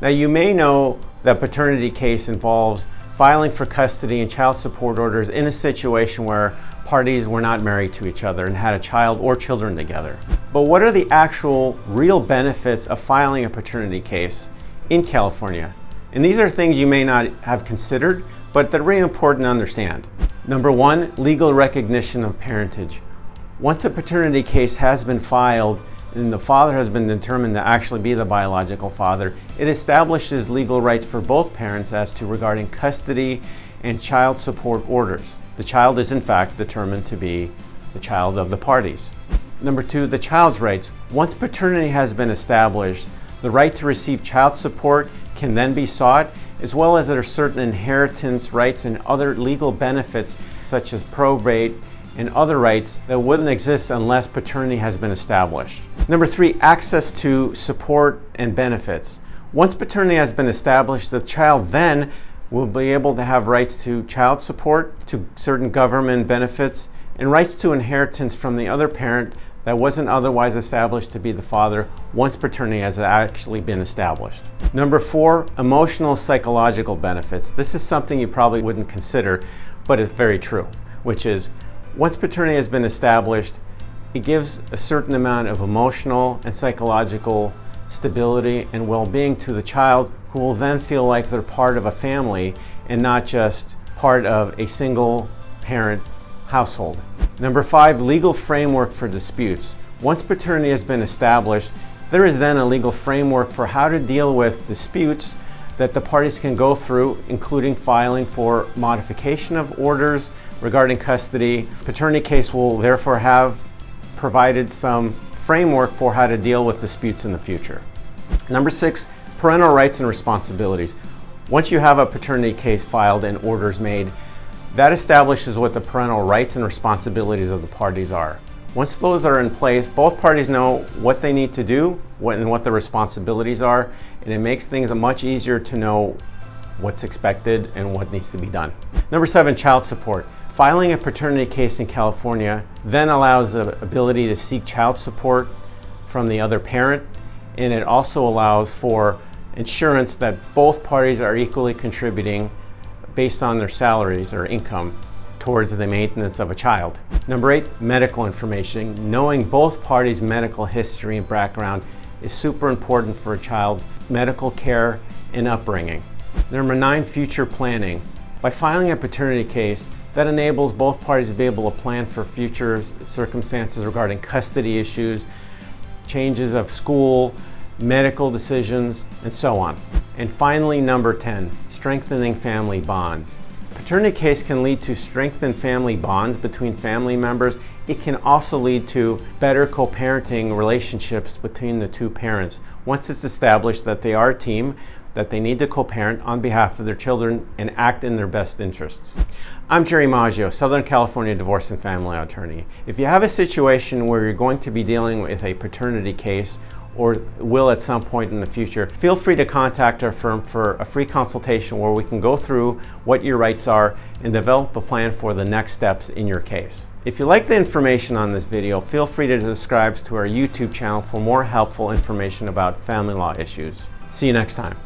Now, you may know that paternity case involves filing for custody and child support orders in a situation where parties were not married to each other and had a child or children together. But what are the actual real benefits of filing a paternity case in California? And these are things you may not have considered, but they're really important to understand. Number one, legal recognition of parentage. Once a paternity case has been filed and the father has been determined to actually be the biological father, it establishes legal rights for both parents as to regarding custody and child support orders. The child is in fact determined to be the child of the parties. Number two, the child's rights. Once paternity has been established, the right to receive child support can then be sought, as well as there are certain inheritance rights and other legal benefits such as probate and other rights that wouldn't exist unless paternity has been established. Number three, access to support and benefits. Once paternity has been established, the child then will be able to have rights to child support, to certain government benefits, and rights to inheritance from the other parent that wasn't otherwise established to be the father once paternity has actually been established. Number four, emotional psychological benefits. This is something you probably wouldn't consider, but it's very true, which is once paternity has been established, it gives a certain amount of emotional and psychological stability and well-being to the child, who will then feel like they're part of a family and not just part of a single parent household. Number five, legal framework for disputes. Once paternity has been established, there is then a legal framework for how to deal with disputes that the parties can go through, including filing for modification of orders regarding custody. Paternity case will therefore have provided some framework for how to deal with disputes in the future. Number six, parental rights and responsibilities. Once you have a paternity case filed and orders made, that establishes what the parental rights and responsibilities of the parties are. Once those are in place, both parties know what they need to do and what the responsibilities are, and it makes things much easier to know what's expected and what needs to be done. Number seven, child support. Filing a paternity case in California then allows the ability to seek child support from the other parent, and it also allows for insurance that both parties are equally contributing based on their salaries or income towards the maintenance of a child. Number eight, medical information. Knowing both parties' medical history and background is super important for a child's medical care and upbringing. Number nine, future planning. By filing a paternity case, that enables both parties to be able to plan for future circumstances regarding custody issues, changes of school, medical decisions, and so on. And finally, number 10, strengthening family bonds. Paternity case can lead to strengthened family bonds between family members. It can also lead to better co-parenting relationships between the two parents. Once it's established that they are a team, that they need to co-parent on behalf of their children and act in their best interests. I'm Gerald Maggio, Southern California divorce and family attorney. If you have a situation where you're going to be dealing with a paternity case or will at some point in the future, feel free to contact our firm for a free consultation where we can go through what your rights are and develop a plan for the next steps in your case. If you like the information on this video, feel free to subscribe to our YouTube channel for more helpful information about family law issues. See you next time.